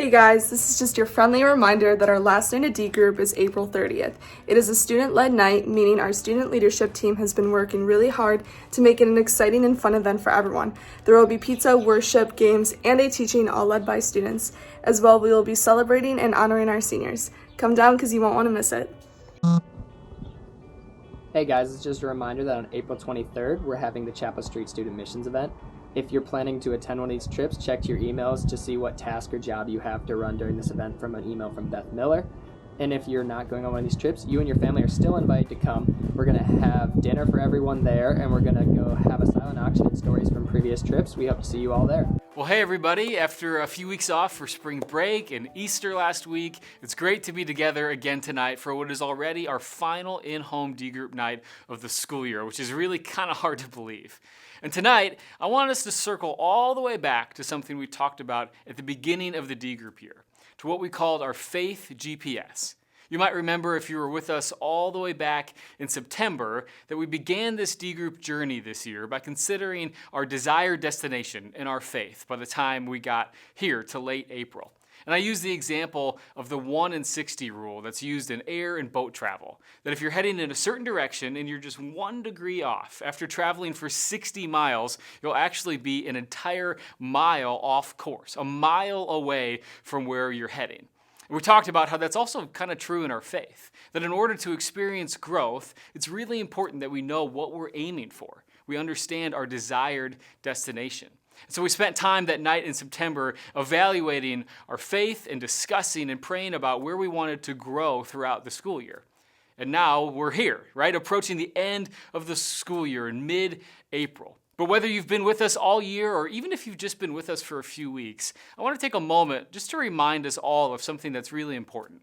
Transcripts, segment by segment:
Hey guys, this is just your friendly reminder that our last night of D group is April 30th. It is a student-led night, meaning our student leadership team has been working really hard to make it an exciting and fun event for everyone. There will be pizza, worship, games, and a teaching all led by students. As well, we will be celebrating and honoring our seniors. Come down because you won't want to miss it. Hey guys, it's just a reminder that on April 23rd, we're having the Chapel Street Student Missions event. If you're planning to attend one of these trips, check your emails to see what task or job you have to run during this event from an email from Beth Miller. And if you're not going on one of these trips, you and your family are still invited to come. We're going to have dinner for everyone there, and we're going to go have a silent auction and stories from previous trips. We hope to see you all there. Well, hey everybody, after a few weeks off for spring break and Easter last week, it's great to be together again tonight for what is already our final in-home D group night of the school year, which is really kind of hard to believe. And tonight, I want us to circle all the way back to something we talked about at the beginning of the D group year, to what we called our faith GPS. You might remember, if you were with us all the way back in September, that we began this D group journey this year by considering our desired destination in our faith by the time we got here to late April. And I use the example of the 1 in 60 rule that's used in air and boat travel. That if you're heading in a certain direction and you're just 1 degree off, after traveling for 60 miles, you'll actually be an entire mile off course, a mile away from where you're heading. And we talked about how that's also kind of true in our faith. That in order to experience growth, it's really important that we know what we're aiming for. We understand our desired destination. So we spent time that night in September evaluating our faith and discussing and praying about where we wanted to grow throughout the school year. And now we're here, right? Approaching the end of the school year in mid-April. But whether you've been with us all year or even if you've just been with us for a few weeks, I want to take a moment just to remind us all of something that's really important.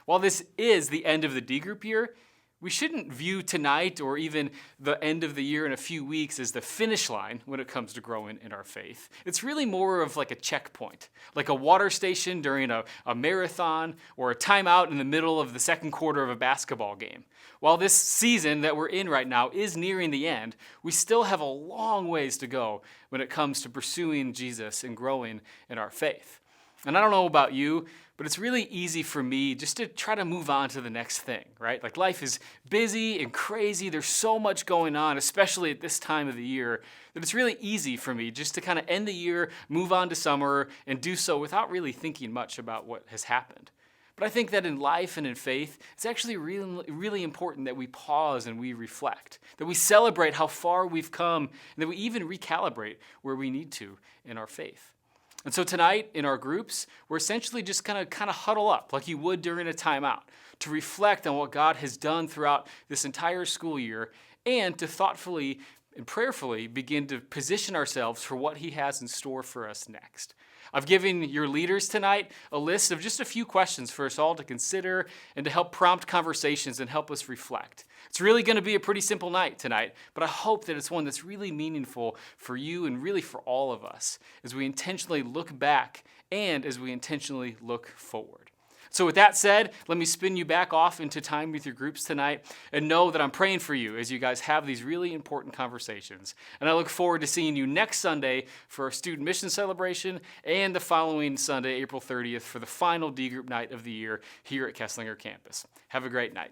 While this is the end of the D group year, we shouldn't view tonight or even the end of the year in a few weeks as the finish line when it comes to growing in our faith. It's really more of like a checkpoint, like a water station during a marathon or a timeout in the middle of the second quarter of a basketball game. While this season that we're in right now is nearing the end, we still have a long ways to go when it comes to pursuing Jesus and growing in our faith. And I don't know about you, but it's really easy for me just to try to move on to the next thing, right? Like life is busy and crazy. There's so much going on, especially at this time of the year, that it's really easy for me just to kind of end the year, move on to summer, and do so without really thinking much about what has happened. But I think that in life and in faith, it's actually really, really important that we pause and we reflect, that we celebrate how far we've come, and that we even recalibrate where we need to in our faith. And so tonight in our groups, we're essentially just going to kind of huddle up like you would during a timeout to reflect on what God has done throughout this entire school year and to thoughtfully and prayerfully begin to position ourselves for what He has in store for us next. I've given your leaders tonight a list of just a few questions for us all to consider and to help prompt conversations and help us reflect. It's really going to be a pretty simple night tonight, but I hope that it's one that's really meaningful for you and really for all of us as we intentionally look back and as we intentionally look forward. So with that said, let me spin you back off into time with your groups tonight and know that I'm praying for you as you guys have these really important conversations. And I look forward to seeing you next Sunday for our student mission celebration and the following Sunday, April 30th, for the final D group night of the year here at Kesslinger campus. Have a great night.